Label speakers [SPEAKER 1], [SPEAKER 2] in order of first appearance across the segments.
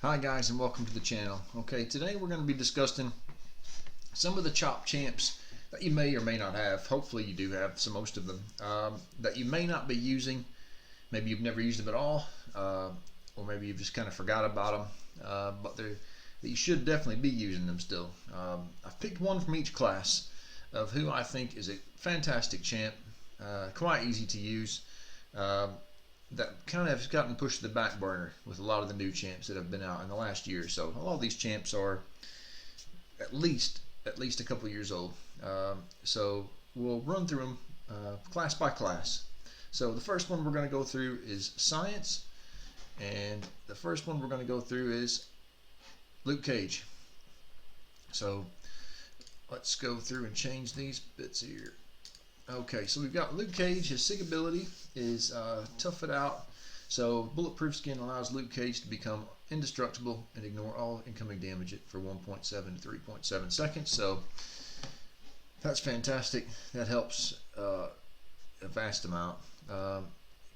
[SPEAKER 1] Hi guys, and welcome to the channel. Okay, today we're going to be discussing some of the chop champs that you may or may not have. Hopefully you do have most of them that you may not be using. Maybe you've never used them at all, or maybe you've just kind of forgot about them, but you should definitely be using them still. I've picked one from each class of who I think is a fantastic champ, quite easy to use. That kind of has gotten pushed to the back burner with a lot of the new champs that have been out in the last year or so. A lot of these champs are at least a couple years old. So we'll run through them class by class. So the first one we're going to go through is Science, and the first one we're going to go through is Luke Cage. So let's go through and change these bits here. Okay, so we've got Luke Cage. His SIG ability is Tough It Out. So bulletproof skin allows Luke Cage to become indestructible and ignore all incoming damage for 1.7 to 3.7 seconds. So that's fantastic. That helps a vast amount.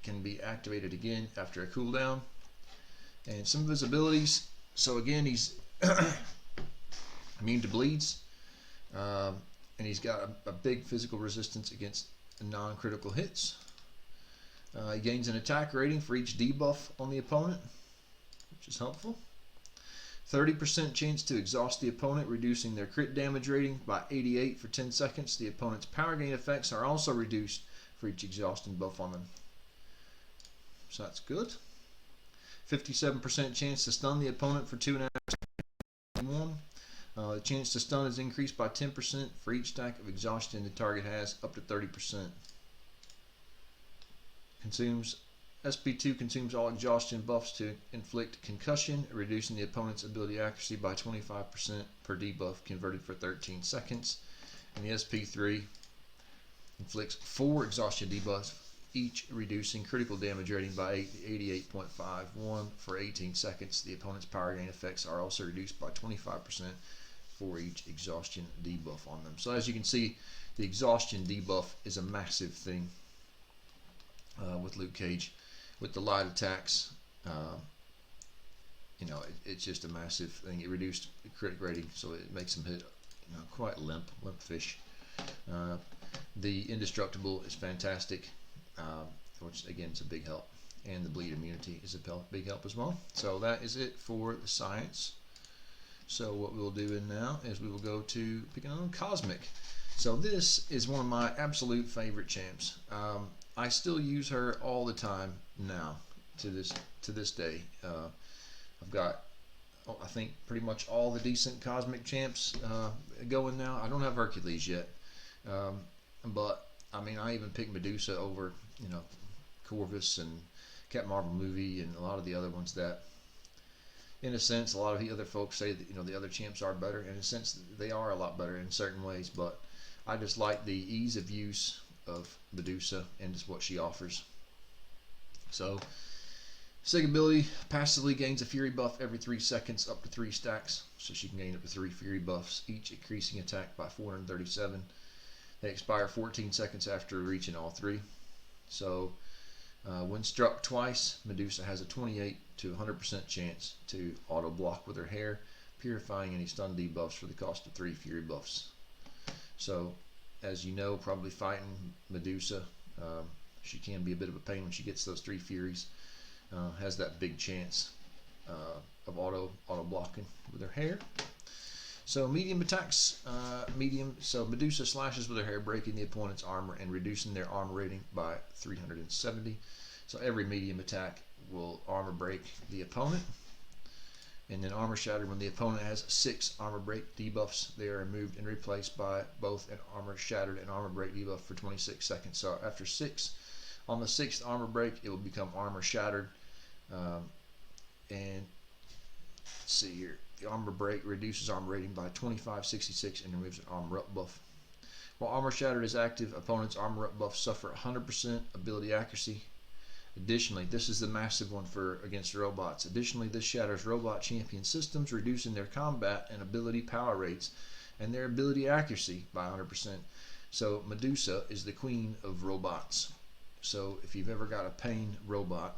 [SPEAKER 1] Can be activated again after a cooldown. And some of his abilities. So again, he's immune to bleeds. And he's got a big physical resistance against non-critical hits. He gains an attack rating for each debuff on the opponent, which is helpful. 30% chance to exhaust the opponent, reducing their crit damage rating by 88 for 10 seconds. The opponent's power gain effects are also reduced for each exhausting buff on them. So that's good. 57% chance to stun the opponent for 2.5 seconds. The chance to stun is increased by 10% for each stack of exhaustion the target has, up to 30%. SP2 consumes all exhaustion buffs to inflict concussion, reducing the opponent's ability accuracy by 25% per debuff converted for 13 seconds. And the SP3 inflicts 4 exhaustion debuffs, each reducing critical damage rating by 88.51 for 18 seconds. The opponent's power gain effects are also reduced by 25% for each exhaustion debuff on them. So as you can see, the exhaustion debuff is a massive thing with Luke Cage. With the light attacks, it's just a massive thing. It reduced the crit rating, so it makes him hit quite limp fish. The indestructible is fantastic, which again is a big help, and the bleed immunity is a big help as well. So that is it for the Science. So what we'll do now is we will go to picking on Cosmic. So this is one of my absolute favorite champs. I still use her all the time now to this day. I've got I think pretty much all the decent Cosmic champs going now. I don't have Hercules yet, but I mean I even picked Medusa over Corvus and Captain Marvel movie and a lot of the other ones that, in a sense, a lot of the other folks say that the other champs are better. In a sense, they are a lot better in certain ways, but I just like the ease of use of Medusa and just what she offers. So, SIG ability passively gains a Fury buff every 3 seconds up to 3 stacks, so she can gain up to 3 Fury buffs, each increasing attack by 437. They expire 14 seconds after reaching all 3. So, when struck twice, Medusa has a 28 to 100% chance to auto block with her hair, purifying any stun debuffs for the cost of 3 Fury buffs. So, as you know, probably fighting Medusa, she can be a bit of a pain when she gets those 3 Furies. Has that big chance of auto blocking with her hair. So medium attacks, so Medusa slashes with her hair, breaking the opponent's armor and reducing their armor rating by 370. So every medium attack will armor break the opponent. And then armor shatter, when the opponent has 6 armor break debuffs, they are removed and replaced by both an armor shattered and armor break debuff for 26 seconds. So after 6, on the 6th armor break, it will become armor shattered. And let's see here. The armor break reduces armor rating by 2566 and removes an armor up buff. While armor shattered is active, opponents' armor up buffs suffer 100% ability accuracy. Additionally, this is the massive one against robots. Additionally, this shatters robot champion systems, reducing their combat and ability power rates and their ability accuracy by 100%. So Medusa is the queen of robots. So if you've ever got a pain robot,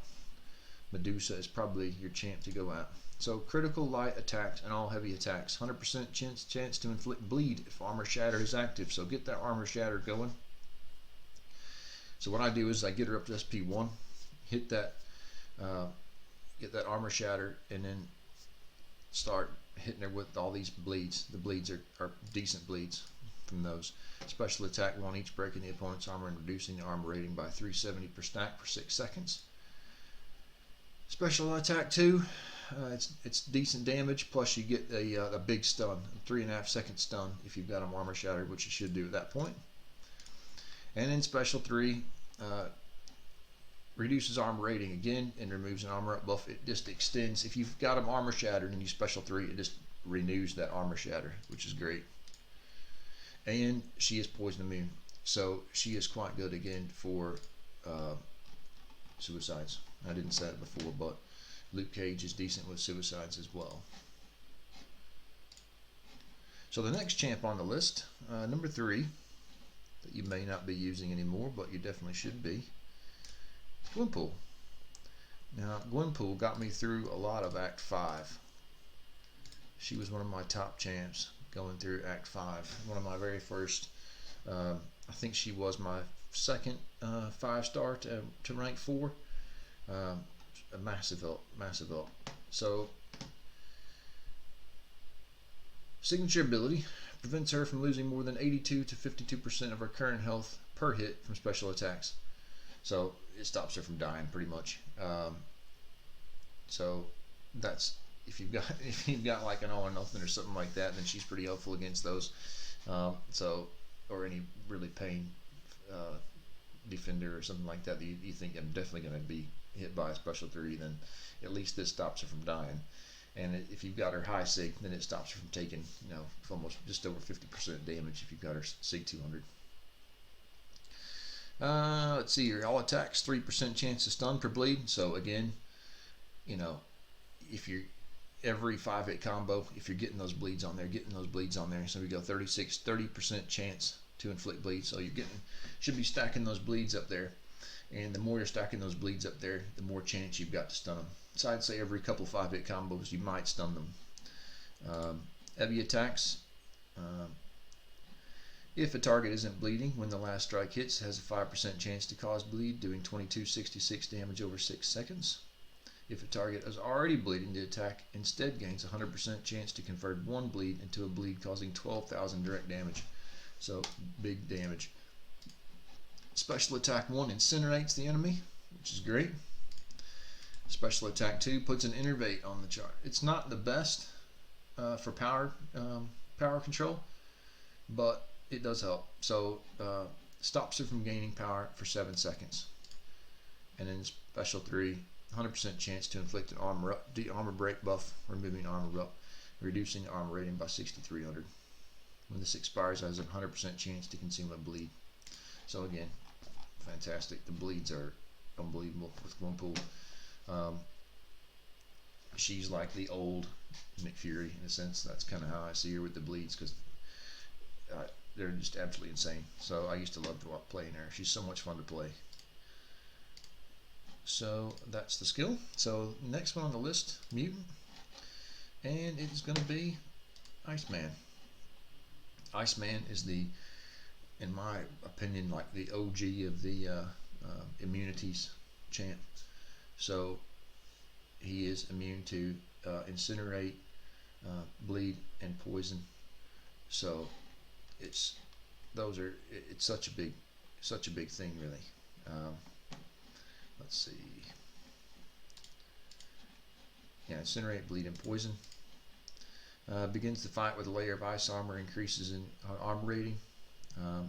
[SPEAKER 1] Medusa is probably your champ to go at. So critical, light attacks, and all heavy attacks. 100% chance to inflict bleed if armor shatter is active. So get that armor shatter going. So what I do is I get her up to SP1, hit that, get that armor shatter, and then start hitting her with all these bleeds. The bleeds are decent bleeds from those. Special attack 1, each breaking the opponent's armor and reducing the armor rating by 370 per stack for 6 seconds. Special attack 2, it's decent damage, plus you get a big stun, a 3.5 second stun if you've got them armor shattered, which you should do at that point. And then special 3, reduces armor rating again and removes an armor up buff. It just extends. If you've got them armor shattered and you special 3, it just renews that armor shatter, which is great. And she is poison immune, so she is quite good again for suicides. I didn't say it before, but Luke Cage is decent with suicides as well. So the next champ on the list, number 3, that you may not be using anymore, but you definitely should be, Gwenpool. Now, Gwenpool got me through a lot of Act 5. She was one of my top champs going through Act 5. One of my very first, I think she was my second 5-star to rank 4. A massive help, massive help. So, signature ability prevents her from losing more than 82 to 52% of her current health per hit from special attacks. So it stops her from dying pretty much. So that's if you've got like an all or nothing or something like that, then she's pretty helpful against those. So or any really pain defender or something like that you think I'm definitely going to be hit by a special 3, then at least this stops her from dying. And if you've got her high sig, then it stops her from taking, almost just over 50% damage if you've got her sig 200. Let's see here. All attacks, 3% chance to stun per bleed. So again, if you're every 5-hit combo, if you're getting those bleeds on there, so we go 30% chance to inflict bleed. So you're should be stacking those bleeds up there. And the more you're stacking those bleeds up there, the more chance you've got to stun them. So I'd say every couple 5-hit combos, you might stun them. Heavy attacks. If a target isn't bleeding when the last strike hits, it has a 5% chance to cause bleed, doing 2266 damage over 6 seconds. If a target is already bleeding, the attack instead gains a 100% chance to convert 1 bleed into a bleed, causing 12,000 direct damage. So big damage. Special attack 1 incinerates the enemy, which is great. Special attack 2 puts an innervate on the chart. It's not the best for power control, but it does help. So stops her from gaining power for 7 seconds. And then special 3, 100% chance to inflict an armor break buff, removing armor up, reducing the armor rating by 6,300. When this expires, it has a 100% chance to consume a bleed. So again, fantastic. The bleeds are unbelievable with Gwenpool. She's like the old Nick Fury in a sense. That's kind of how I see her with the bleeds, because they're just absolutely insane. So I used to love playing her. She's so much fun to play. So that's the skill. So next one on the list, Mutant, and it is going to be Iceman. Iceman is in my opinion, like the OG of the immunities champ. So he is immune to incinerate, bleed, and poison. So it's such a big thing, really. Let's see. Yeah, incinerate, bleed, and poison. Begins the fight with a layer of ice armor, increases in armor rating.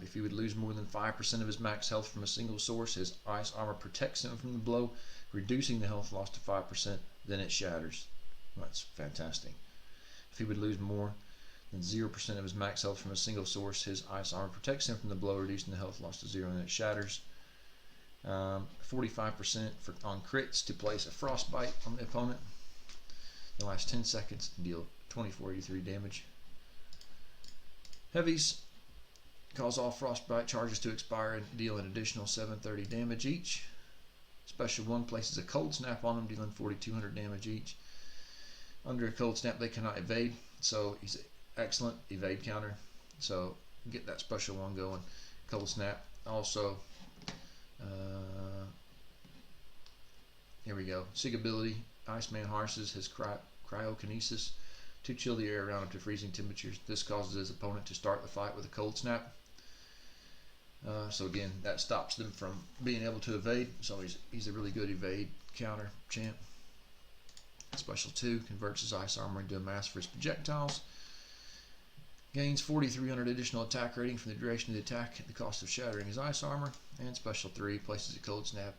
[SPEAKER 1] If he would lose more than 5% of his max health from a single source, his ice armor protects him from the blow, reducing the health loss to 5%, then it shatters. That's fantastic. If he would lose more than 0% of his max health from a single source, his ice armor protects him from the blow, reducing the health loss to 0, and it shatters. 45% on crits to place a frostbite on the opponent. The last 10 seconds and deal 2483 damage. Heavies cause all frostbite charges to expire and deal an additional 730 damage each. Special 1 places a cold snap on them, dealing 4200 damage each. Under a cold snap, they cannot evade, so he's excellent evade counter. So get that special one going. Cold snap. Also, here we go. Sig ability. Iceman harnesses his cryokinesis to chill the air around him to freezing temperatures. This causes his opponent to start the fight with a cold snap. So again, that stops them from being able to evade. So he's a really good evade counter champ. Special 2 converts his ice armor into a mass for his projectiles. Gains 4,300 additional attack rating from the duration of the attack at the cost of shattering his ice armor. And special 3 places a cold snap.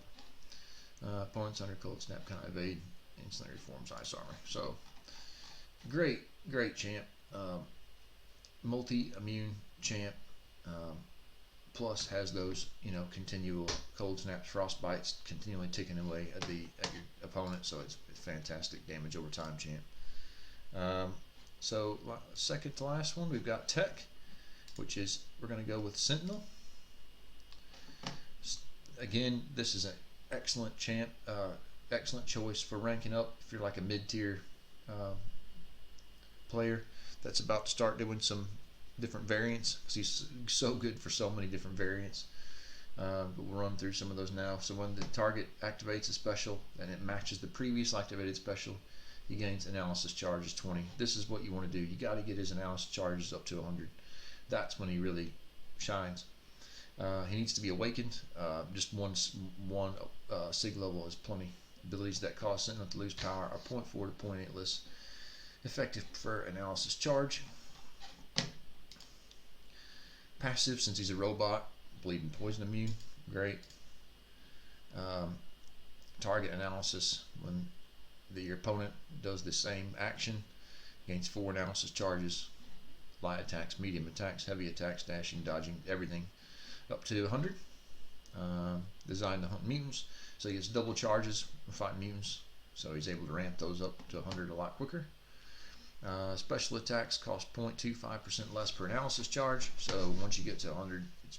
[SPEAKER 1] Opponents under cold snap cannot evade. Instantly reforms ice armor. So great champ. Multi-immune champ. Plus has those, continual cold snaps, frost bites, continually ticking away at your opponent. So it's fantastic damage over time champ. So second to last one, we've got Tech, which is, we're going to go with Sentinel. Again, this is an excellent champ, excellent choice for ranking up if you're like a mid-tier player that's about to start doing some different variants, because he's so good for so many different variants. But we'll run through some of those now. So when the target activates a special and it matches the previous activated special, he gains analysis charges 20. This is what you want to do. You got to get his analysis charges up to 100. That's when he really shines. He needs to be awakened. Just one sig level is plenty. Abilities that cause Sentinel to lose power are 0.4 to 0.8 less effective per analysis charge. Passive, since he's a robot, bleed and poison immune, great. Target analysis, when your opponent does the same action, gains 4 analysis charges. Light attacks, medium attacks, heavy attacks, dashing, dodging, everything up to 100. Designed to hunt mutants, so he gets double charges when fighting mutants, so he's able to ramp those up to 100 a lot quicker. Special attacks cost 0.25% less per analysis charge, so once you get to 100, it's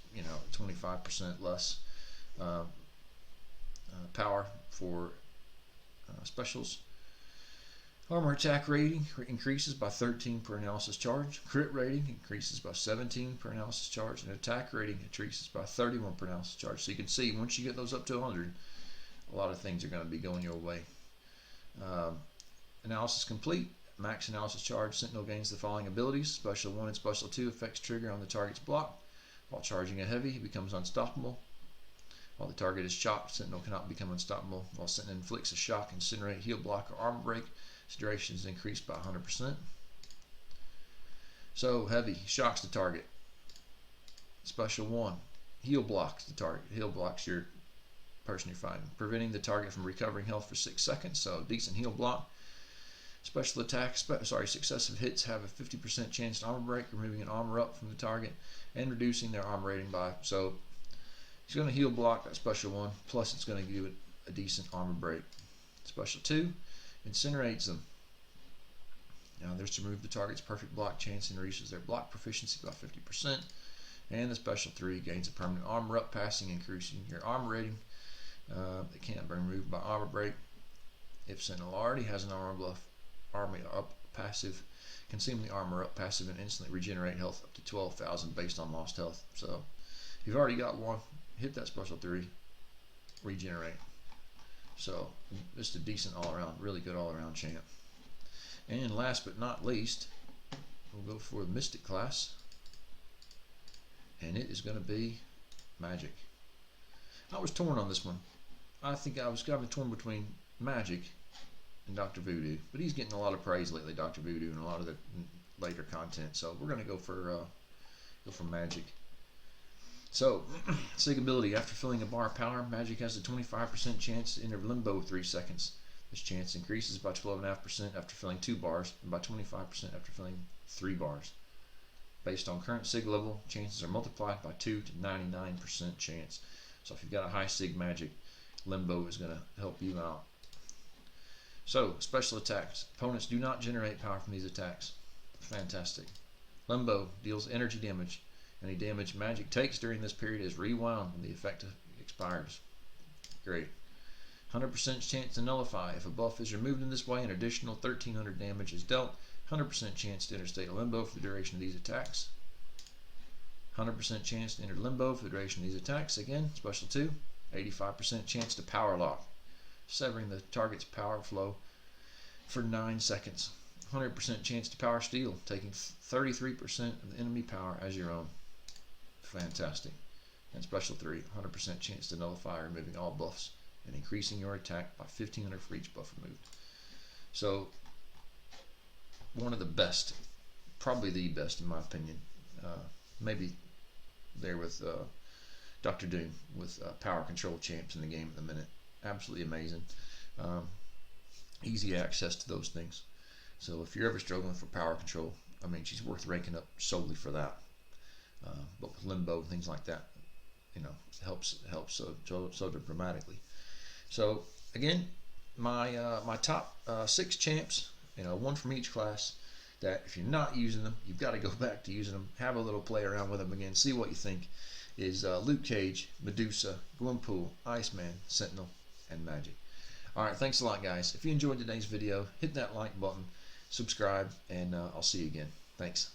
[SPEAKER 1] 25% less power for specials. Armor attack rating increases by 13 per analysis charge. Crit rating increases by 17 per analysis charge, and attack rating increases by 31 per analysis charge. So you can see once you get those up to 100, a lot of things are going to be going your way. Analysis complete. Max analysis charge. Sentinel gains the following abilities. Special 1 and Special 2 effects trigger on the target's block. While charging a heavy, he becomes unstoppable. While the target is shocked, Sentinel cannot become unstoppable. While Sentinel inflicts a shock, incinerate, heal block, or armor break, its duration is increased by 100%. So heavy shocks the target. Special 1, heal blocks the target. Heal blocks your person you're fighting, preventing the target from recovering health for 6 seconds. So decent heal block. Special attacks, successive hits have a 50% chance to armor break, removing an armor up from the target and reducing their armor rating by. So he's going to heal block that special 1, plus it's going to give it a decent armor break. Special 2, incinerates them. Now there's to remove the target's perfect block chance and reduces their block proficiency by 50%. And the special 3 gains a permanent armor up, passing, increasing your armor rating. It can't be removed by armor break. If Sentinel already has an armor up passive, consume the armor up passive and instantly regenerate health up to 12,000 based on lost health. So if you've already got one, hit that special 3, regenerate. So just a decent all-around, really good all-around champ. And last but not least, we'll go for the Mystic class, and it is going to be Magik. I was torn on this one. I think I was kind of torn between Magik and Dr. Voodoo, but he's getting a lot of praise lately, Dr. Voodoo, and a lot of the later content. So we're going to go for Magik. So, sig ability. After filling a bar of power, Magik has a 25% chance to enter limbo 3 seconds. This chance increases by 12.5% after filling 2 bars and by 25% after filling 3 bars. Based on current sig level, chances are multiplied by 2 to 99% chance. So if you've got a high sig Magik, limbo is going to help you out. So, special attacks. Opponents do not generate power from these attacks. Fantastic. Limbo deals energy damage. Any damage Magik takes during this period is rewound when the effect expires. Great. 100% chance to nullify. If a buff is removed in this way, an additional 1300 damage is dealt. 100% chance to enter state of limbo for the duration of these attacks. 100% chance to enter limbo for the duration of these attacks. Again, special 2. 85% chance to power lock, severing the target's power flow for 9 seconds. 100% chance to power steal, taking 33% of the enemy power as your own. Fantastic. And special 3, 100% chance to nullify, removing all buffs and increasing your attack by 1500 for each buff removed. So, one of the best, probably the best in my opinion, maybe there with Dr. Doom with power control champs in the game at the minute. Absolutely amazing. Easy access to those things. So if you're ever struggling for power control, I mean, she's worth ranking up solely for that. But with limbo and things like that, you know, helps so dramatically. So again, my top 6 champs, you know, 1 from each class, that if you're not using them, you've got to go back to using them, have a little play around with them again, see what you think, is Luke Cage, Medusa, Gwenpool, Iceman, Sentinel, and Magik. Alright, thanks a lot guys. If you enjoyed today's video, hit that like button, subscribe, and I'll see you again. Thanks.